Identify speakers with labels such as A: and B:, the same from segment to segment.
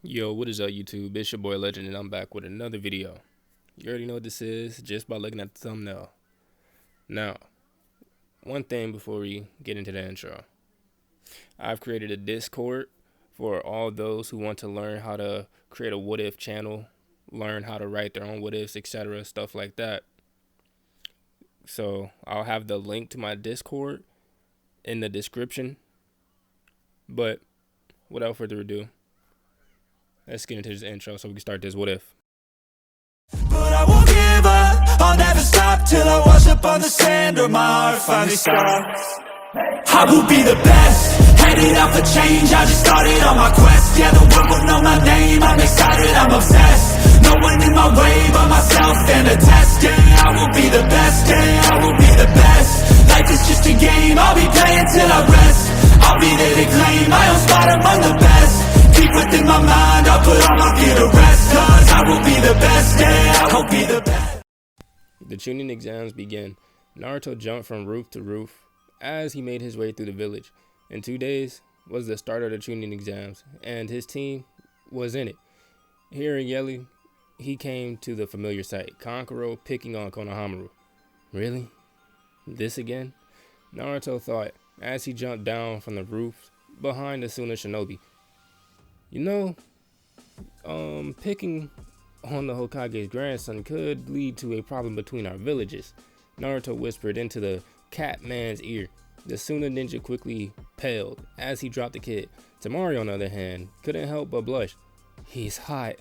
A: Yo, what is up YouTube? It's your boy Legend and I'm back with another video. You already know what this is just by looking at the thumbnail. Now, one thing before we get into the intro. I've created a Discord for all those who want to learn how to create a what if channel, learn how to write their own what ifs, etc., stuff like that. So, I'll have the link to my Discord in the description. But without further ado, let's get into this intro so we can start this what if.
B: But I won't give up, I'll never stop till I wash up on the sand or my heart finally stops. I will be the best, headed out for change, I just started on my quest. Yeah, the world will know my name, I'm excited, I'm obsessed. No one in my way but myself and a test. Yeah, I will be the best, yeah, I will be the best. Life is just a game, I'll be playing till I rest. I'll be there to claim my own spot among the best. Deep within my mind, I'll put all my fear to rest. Cause I will be the best, yeah, I will be the best.
A: The tuning exams begin. Naruto jumped from roof to roof as he made his way through the village. In 2 days was the start of the tuning exams, and his team was in it. Here in Yelly, he came to the familiar sight, Kankuro picking on Konohamaru. Really? This again? Naruto thought as he jumped down from the roof behind the Suna Shinobi. You know, picking on the Hokage's grandson could lead to a problem between our villages, Naruto whispered into the cat man's ear. The Suna ninja quickly paled as he dropped the kid. Tamari, on the other hand, couldn't help but blush. He's hot,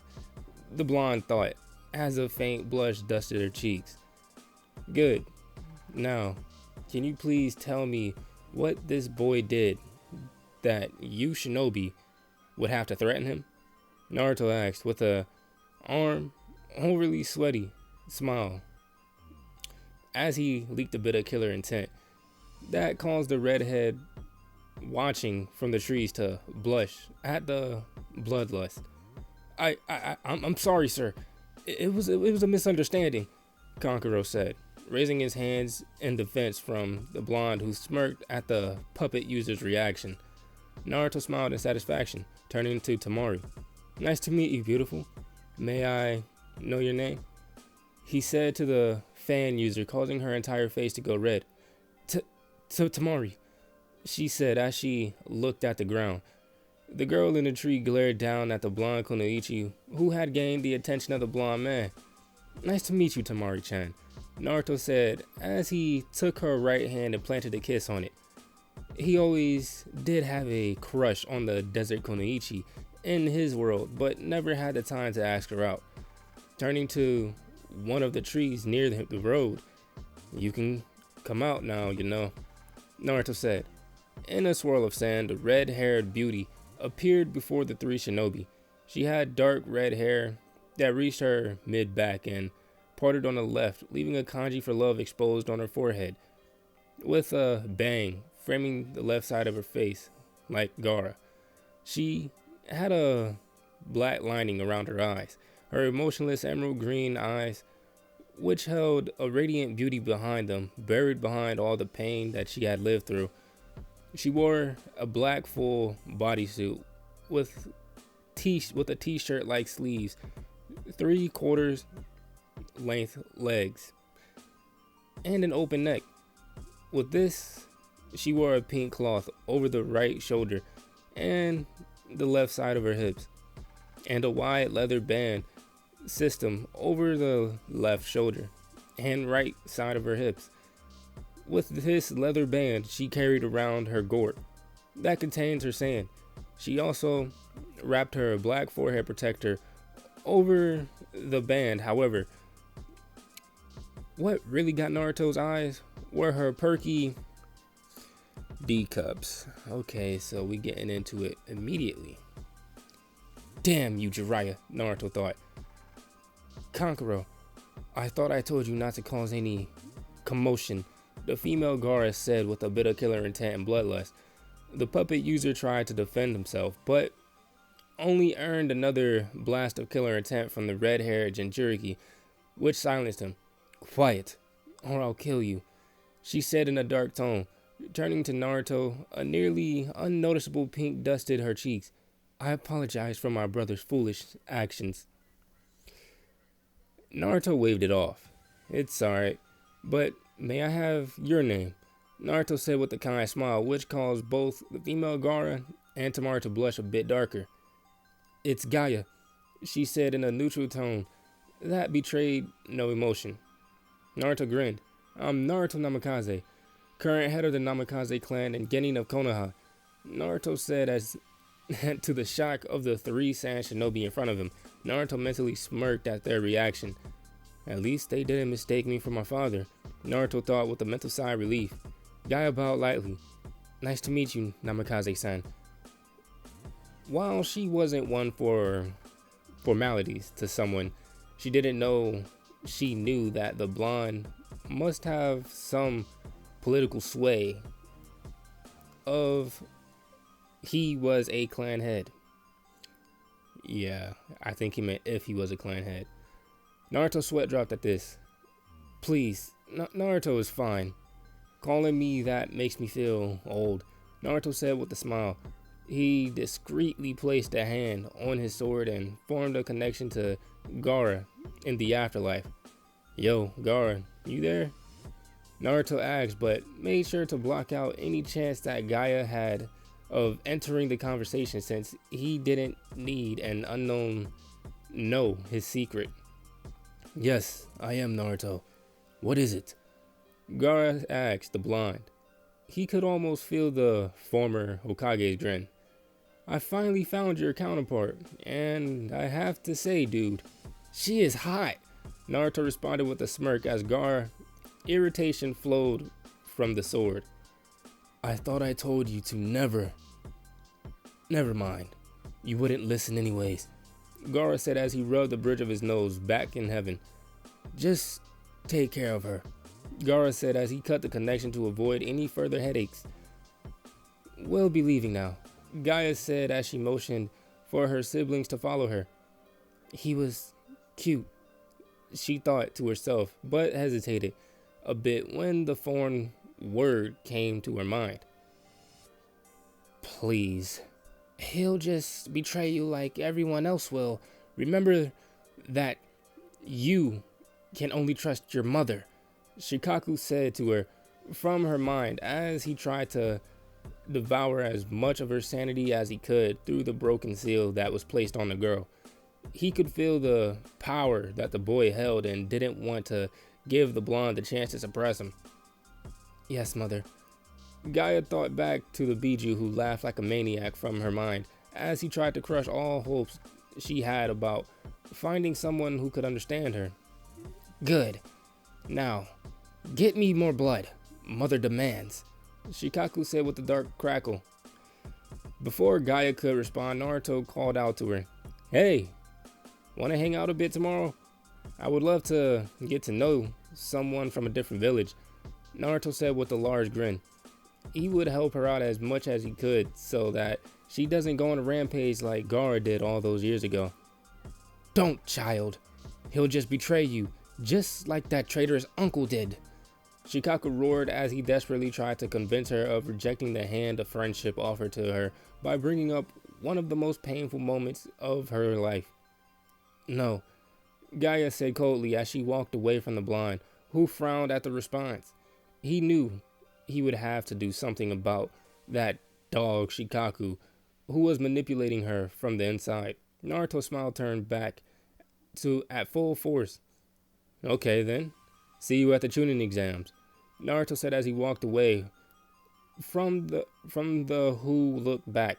A: the blonde thought, as a faint blush dusted her cheeks. Good. Now, can you please tell me what this boy did that you, Shinobi, would have to threaten him? Naruto asked with a overly sweaty smile as he leaked a bit of killer intent that caused the redhead watching from the trees to blush at the bloodlust. I'm sorry, sir. It was a misunderstanding, Kankuro said, raising his hands in defense from the blonde who smirked at the puppet user's reaction. Naruto smiled in satisfaction, turning to Tamari. Nice to meet you, beautiful. May I know your name? He said to the fan user, causing her entire face to go red. Tamari, she said as she looked at the ground. The girl in the tree glared down at the blonde Kunoichi, who had gained the attention of the blonde man. Nice to meet you, Tamari-chan, Naruto said as he took her right hand and planted a kiss on it. He always did have a crush on the desert Kunoichi in his world, but never had the time to ask her out. Turning to one of the trees near the road, you can come out now, you know, Naruto said. In a swirl of sand, a red-haired beauty appeared before the three shinobi. She had dark red hair that reached her mid-back and parted on the left, leaving a kanji for love exposed on her forehead, with a bang framing the left side of her face, like Gaara. She had a black lining around her eyes, her emotionless emerald green eyes, which held a radiant beauty behind them, buried behind all the pain that she had lived through. She wore a black full bodysuit with a t-shirt like sleeves, 3/4 length legs, and an open neck. With this, she wore a pink cloth over the right shoulder and the left side of her hips, and a wide leather band system over the left shoulder and right side of her hips. With this leather band, she carried around her gourd that contains her sand. She also wrapped her black forehead protector over the band. However, what really got Naruto's eyes were her perky D cups. Okay, so we getting into it immediately. Damn you, Jiraiya, Naruto thought. Kankuro, I thought I told you not to cause any commotion, the female Gaara said with a bit of killer intent and bloodlust. The puppet user tried to defend himself, but only earned another blast of killer intent from the red-haired Jinchuriki, which silenced him. Quiet, or I'll kill you, she said in a dark tone. Turning to Naruto, a nearly unnoticeable pink dusted her cheeks. I apologize for my brother's foolish actions. Naruto waved it off. It's alright, but may I have your name? Naruto said with a kind smile, which caused both the female Gaara and Tamara to blush a bit darker. It's Gaia, she said in a neutral tone that betrayed no emotion. Naruto grinned. I'm Naruto Namikaze, current head of the Namikaze clan and Genin of Konoha. Naruto said as to the shock of the 3 Saiyan shinobi in front of him. Naruto mentally smirked at their reaction. At least they didn't mistake me for my father, Naruto thought with a mental sigh of relief. Gaia bowed lightly. Nice to meet you, Namikaze-san. While she wasn't one for formalities to someone she didn't know, she knew that the blonde must have some political sway of he was a clan head. Yeah, I think he meant if he was a clan head. Naruto's sweat dropped at this. Please, Naruto is fine. Calling me that makes me feel old, Naruto said with a smile. He discreetly placed a hand on his sword and formed a connection to Gaara in the afterlife. Yo, Gaara, you there? Naruto asked, but made sure to block out any chance that Gaia had of entering the conversation since he didn't need an unknown know his secret. Yes, I am Naruto. What is it? Gaara asked the blonde. He could almost feel the former Hokage's grin. I finally found your counterpart, and I have to say, dude, she is hot. Naruto responded with a smirk as Gaara irritation flowed from the sword. I thought I told you to never. Never mind. You wouldn't listen anyways, Gaara said as he rubbed the bridge of his nose back in heaven. Just take care of her, Gaara said as he cut the connection to avoid any further headaches. We'll be leaving now, Gaia said as she motioned for her siblings to follow her. He was cute, she thought to herself, but hesitated a bit when the foreign word came to her mind. Please. He'll just betray you like everyone else will. Remember that you can only trust your mother, Shikaku said to her from her mind as he tried to devour as much of her sanity as he could through the broken seal that was placed on the girl. He could feel the power that the boy held and didn't want to give the blonde the chance to suppress him. Yes, mother. Gaia thought back to the Biju who laughed like a maniac from her mind as he tried to crush all hopes she had about finding someone who could understand her. Good. Now, get me more blood. Mother demands, Shikaku said with a dark crackle. Before Gaia could respond, Naruto called out to her. Hey, want to hang out a bit tomorrow? I would love to get to know someone from a different village, Naruto said with a large grin. He would help her out as much as he could so that she doesn't go on a rampage like Gaara did all those years ago. Don't, child. He'll just betray you, just like that traitorous uncle did, Shikaku roared as he desperately tried to convince her of rejecting the hand of friendship offered to her by bringing up one of the most painful moments of her life. No, Gaia said coldly as she walked away from the blonde, who frowned at the response. He knew he would have to do something about that dog Shikaku, who was manipulating her from the inside. Naruto's smile turned back at full force. Okay then, see you at the Chunin exams, Naruto said as he walked away from the who looked back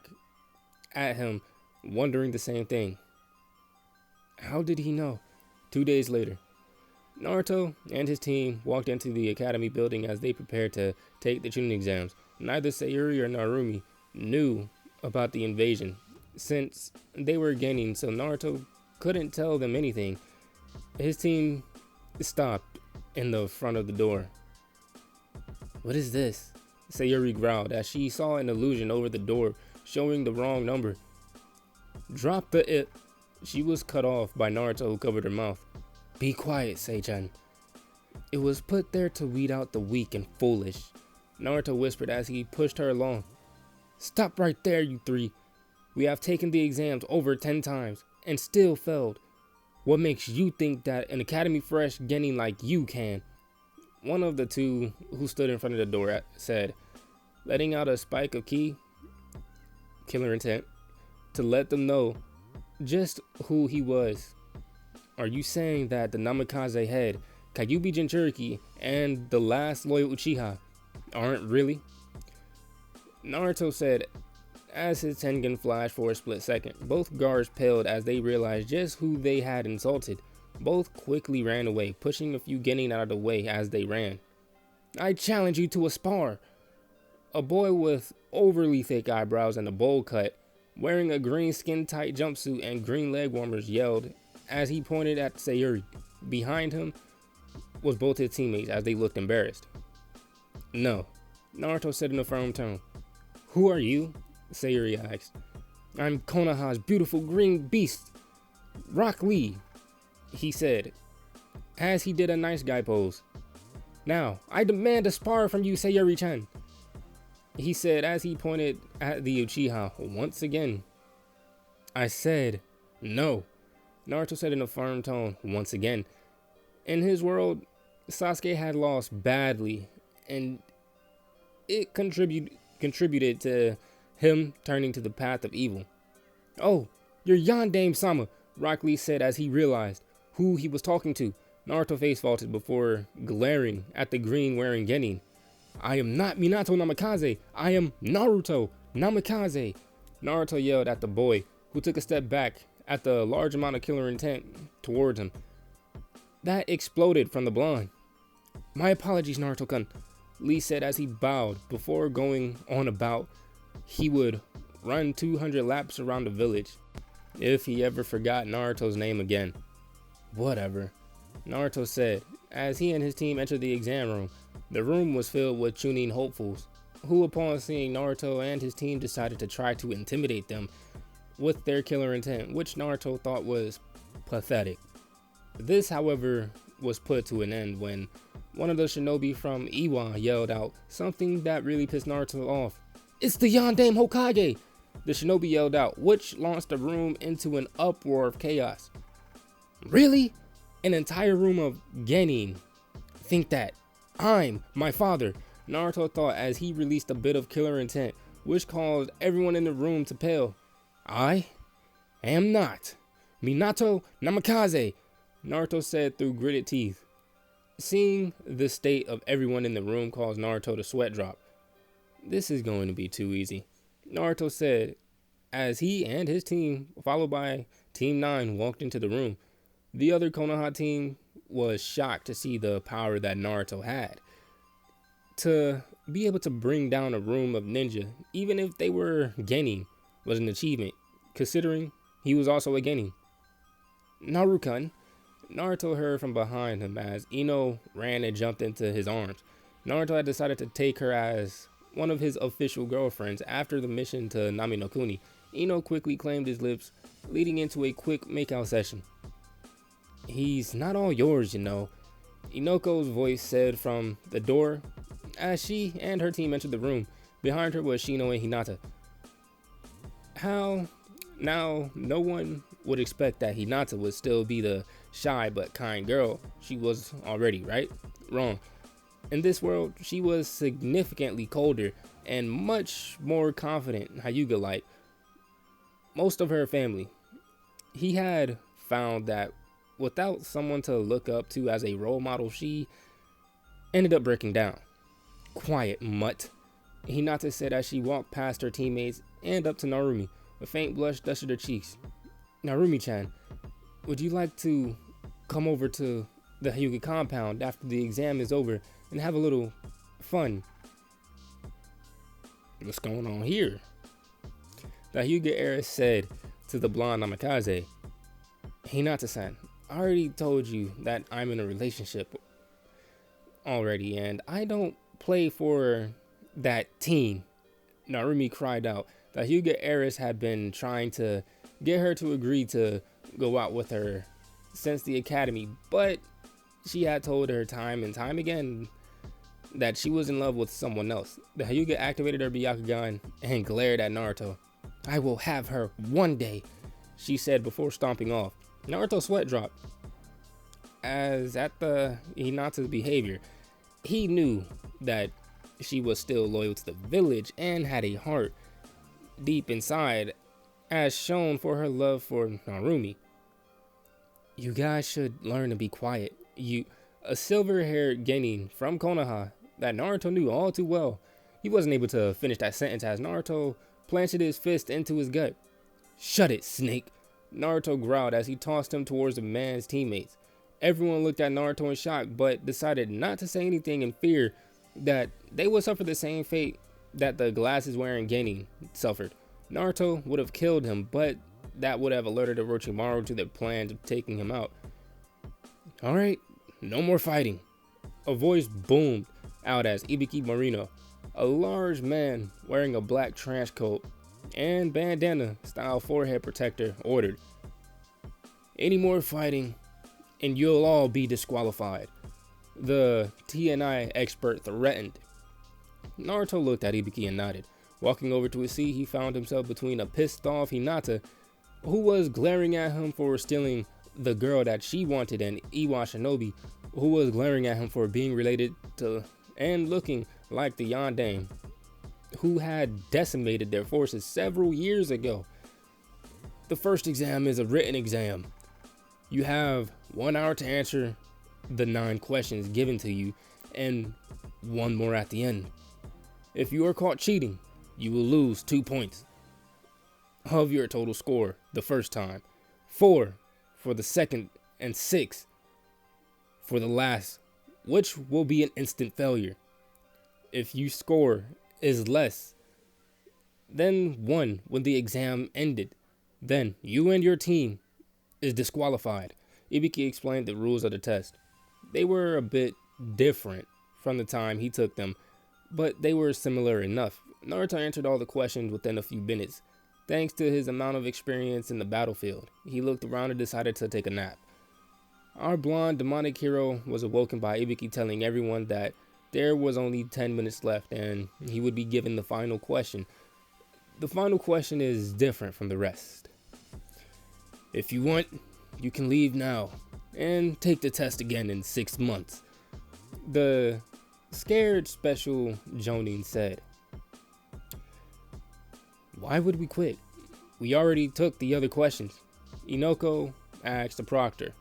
A: at him, wondering the same thing. How did he know? 2 days later, Naruto and his team walked into the academy building as they prepared to take the Chunin exams. Neither Sayuri or Narumi knew about the invasion since they were gaining, so Naruto couldn't tell them anything. His team stopped in the front of the door. What is this? Sayuri growled as she saw an illusion over the door showing the wrong number. Drop the it. She was cut off by Naruto, who covered her mouth. Be quiet, Seichan. It was put there to weed out the weak and foolish, Naruto whispered as he pushed her along. Stop right there, you three. We have taken the exams over 10 times and still failed. What makes you think that an academy fresh genin like you can? One of the two who stood in front of the door said, letting out a spike of killer intent, to let them know just who he was. Are you saying that the Namikaze head, Kyuubi Jinchuriki, and the last loyal Uchiha aren't really? Naruto said as his Tengen flashed for a split second. Both guards paled as they realized just who they had insulted. Both quickly ran away, pushing a few genin out of the way as they ran. I challenge you to a spar. A boy with overly thick eyebrows and a bowl cut, wearing a green skin-tight jumpsuit and green leg warmers, yelled as he pointed at Sayuri. Behind him was both his teammates as they looked embarrassed. No, Naruto said in a firm tone. Who are you? Sayuri asked. I'm Konoha's beautiful green beast, Rock Lee, he said, as he did a nice guy pose. Now, I demand a spar from you, Sayuri-chan, he said as he pointed at the Uchiha once again. I said no, Naruto said in a firm tone once again. In his world, Sasuke had lost badly, and it contributed to him turning to the path of evil. Oh, you're Yondaime-sama, Rock Lee said as he realized who he was talking to. Naruto face vaulted before glaring at the green wearing genin. I am not Minato Namikaze, I am Naruto Namikaze, Naruto yelled at the boy, who took a step back at the large amount of killer intent towards him. That exploded from the blonde. My apologies, Naruto-kun, Lee said as he bowed before going on about he would run 200 laps around the village if he ever forgot Naruto's name again. Whatever, Naruto said as he and his team entered the exam room. The room was filled with Chunin hopefuls, who upon seeing Naruto and his team decided to try to intimidate them with their killer intent, which Naruto thought was pathetic. This, however, was put to an end when one of the shinobi from Iwa yelled out something that really pissed Naruto off. It's the Yondaime Hokage! The shinobi yelled out, which launched the room into an uproar of chaos. Really? An entire room of genin think that I'm my father, Naruto thought as he released a bit of killer intent, which caused everyone in the room to pale. I am not Minato Namikaze, Naruto said through gritted teeth. Seeing the state of everyone in the room caused Naruto to sweat drop. This is going to be too easy, Naruto said as he and his team, followed by Team 9, walked into the room. The other Konoha team was shocked to see the power that Naruto had. To be able to bring down a room of ninja, even if they were genin, was an achievement, considering he was also a genin. Naruto-kun, Naruto heard from behind him as Ino ran and jumped into his arms. Naruto had decided to take her as one of his official girlfriends after the mission to Nami no Kuni. Ino quickly claimed his lips, leading into a quick makeout session. He's not all yours, you know, Inoko's voice said from the door as she and her team entered the room. Behind her was Shino and Hinata. How? Now, no one would expect that Hinata would still be the shy but kind girl she was already, right? Wrong. In this world, she was significantly colder and much more confident, Hyuga-like. Most of her family. He had found that without someone to look up to as a role model, she ended up breaking down. Quiet, mutt, Hinata said as she walked past her teammates and up to Narumi. A faint blush dusted her cheeks. Narumi-chan, would you like to come over to the Hyuga compound after the exam is over and have a little fun? What's going on here? The Hyuga heiress said to the blonde Namikaze. Hinata-san, I already told you that I'm in a relationship already, and I don't play for that team, Narumi cried out. The Hyuga heiress had been trying to get her to agree to go out with her since the academy, but she had told her time and time again that she was in love with someone else. The Hyuga activated her Byakugan and glared at Naruto. I will have her one day, she said before stomping off. Naruto's sweat dropped. As at the Hinata's behavior, he knew that she was still loyal to the village and had a heart deep inside, as shown for her love for Narumi. You guys should learn to be quiet. A silver-haired genin from Konoha that Naruto knew all too well. He wasn't able to finish that sentence as Naruto planted his fist into his gut. Shut it, snake, Naruto growled as he tossed him towards the man's teammates. Everyone looked at Naruto in shock, but decided not to say anything in fear that they would suffer the same fate that the glasses-wearing genin suffered. Naruto would have killed him, but that would have alerted Orochimaru to their plans of taking him out. Alright, no more fighting. A voice boomed out as Ibiki Marino, a large man wearing a black trench coat and bandana-style forehead protector, ordered. Any more fighting, and you'll all be disqualified, the pt9 expert threatened. Naruto looked at Ibiki and nodded. Walking over to his seat, he found himself between a pissed-off Hinata, who was glaring at him for stealing the girl that she wanted, and Iwa Shinobi, who was glaring at him for being related to and looking like the Yondaime, who had decimated their forces several years ago. The first exam is a written exam. You have 1 hour to answer the 9 questions given to you, and 1 more at the end. If you are caught cheating, you will lose 2 points of your total score the first time, 4 for the second, and 6 for the last, which will be an instant failure. If your score is less than 1 when the exam ended, then you and your team is disqualified. Ibiki explained the rules of the test. They were a bit different from the time he took them, but they were similar enough. Naruto answered all the questions within a few minutes. Thanks to his amount of experience in the battlefield, he looked around and decided to take a nap. Our blonde demonic hero was awoken by Ibiki telling everyone that there was only 10 minutes left and he would be given the final question. The final question is different from the rest. If you want, you can leave now and take the test again in 6 months, the scared special Jonin said. Why would we quit? We already took the other questions, Inoko asked the proctor.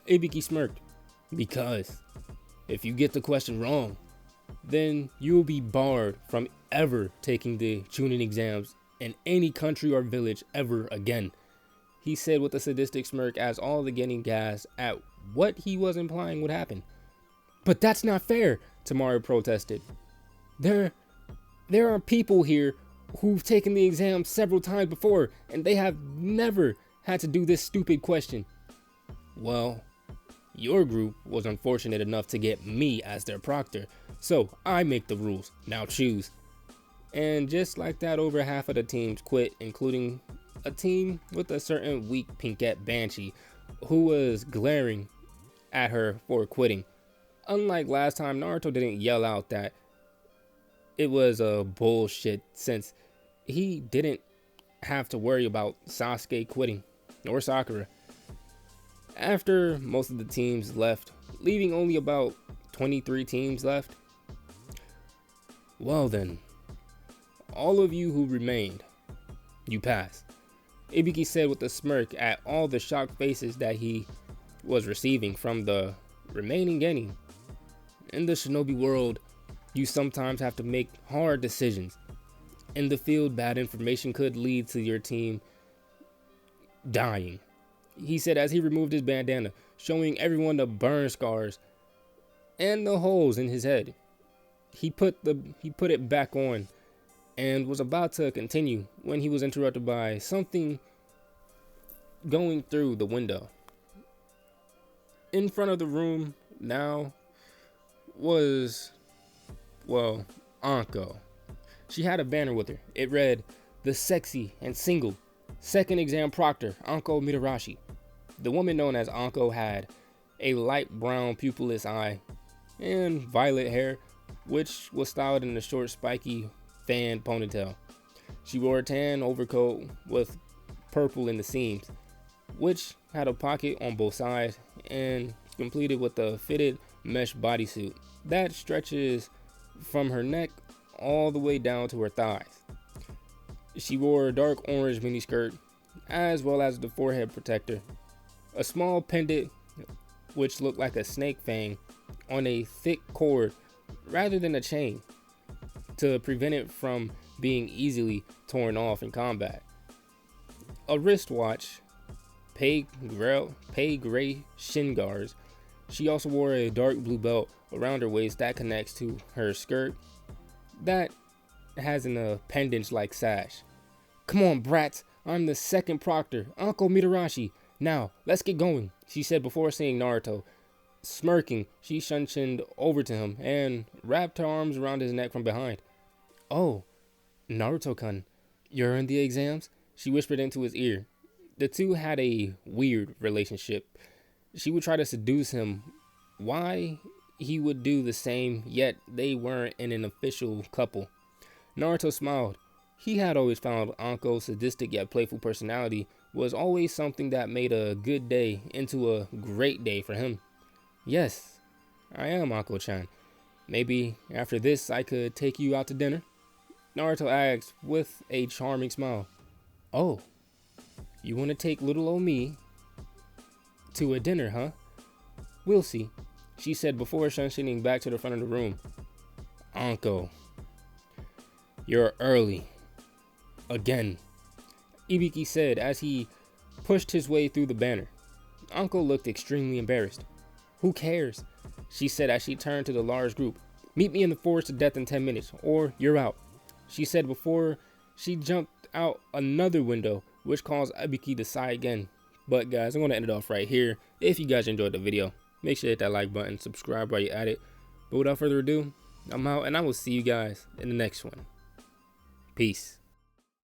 A: Ibiki smirked. Because if you get the question wrong, then you will be barred from ever taking the Chunin exams in any country or village ever again, he said with a sadistic smirk as all the genin gasped at what he was implying would happen. But that's not fair, Tamaru protested. There are people here who've taken the exam several times before, and they have never had to do this stupid question. Well, your group was unfortunate enough to get me as their proctor, so I make the rules. Now choose. And just like that, over half of the teams quit, including a team with a certain weak pinkette Banshee, who was glaring at her for quitting. Unlike last time, Naruto didn't yell out that it was a bullshit, since he didn't have to worry about Sasuke quitting, or Sakura. After most of the teams left, leaving only about 23 teams left, well then, all of you who remained, you pass, Ibiki said with a smirk at all the shocked faces that he was receiving from the remaining genin. In the shinobi world, you sometimes have to make hard decisions. In the field, bad information could lead to your team dying, he said as he removed his bandana, showing everyone the burn scars and the holes in his head. He put it back on and was about to continue when he was interrupted by something going through the window. In front of the room now was, well, Anko. She had a banner with her. It read, "The sexy and single second exam proctor, Anko Mitarashi." The woman known as Anko had a light brown pupilless eye and violet hair, which was styled in a short spiky fan ponytail. She wore a tan overcoat with purple in the seams, which had a pocket on both sides and completed with a fitted mesh bodysuit that stretches from her neck all the way down to her thighs. She wore a dark orange miniskirt as well as the forehead protector, a small pendant which looked like a snake fang on a thick cord rather than a chain to prevent it from being easily torn off in combat. A wristwatch, pale gray shin guards. She also wore a dark blue belt around her waist that connects to her skirt that has an appendage-like sash. "Come on, brats, I'm the second proctor, Uncle Mitarashi. Now, let's get going," she said before seeing Naruto. Smirking, she shunshined over to him and wrapped her arms around his neck from behind. "Oh, Naruto-kun, you're in the exams?" she whispered into his ear. The two had a weird relationship. She would try to seduce him. Why he would do the same, yet they weren't in an official couple. Naruto smiled. He had always found Anko's sadistic yet playful personality was always something that made a good day into a great day for him. "Yes, I am Anko-chan. Maybe after this I could take you out to dinner?" Naruto asked with a charming smile. "Oh, you want to take little old me to a dinner, huh? We'll see," she said before shunshining back to the front of the room. "Anko, you're early. Again," Ibiki said as he pushed his way through the banner. Anko looked extremely embarrassed. "Who cares?" she said as she turned to the large group. "Meet me in the forest of death in 10 minutes, or you're out," she said before she jumped out another window, which caused Ibiki to sigh again. But guys, I'm going to end it off right here. If you guys enjoyed the video, make sure to hit that like button, subscribe while you're at it. But without further ado, I'm out, and I will see you guys in the next one. Peace.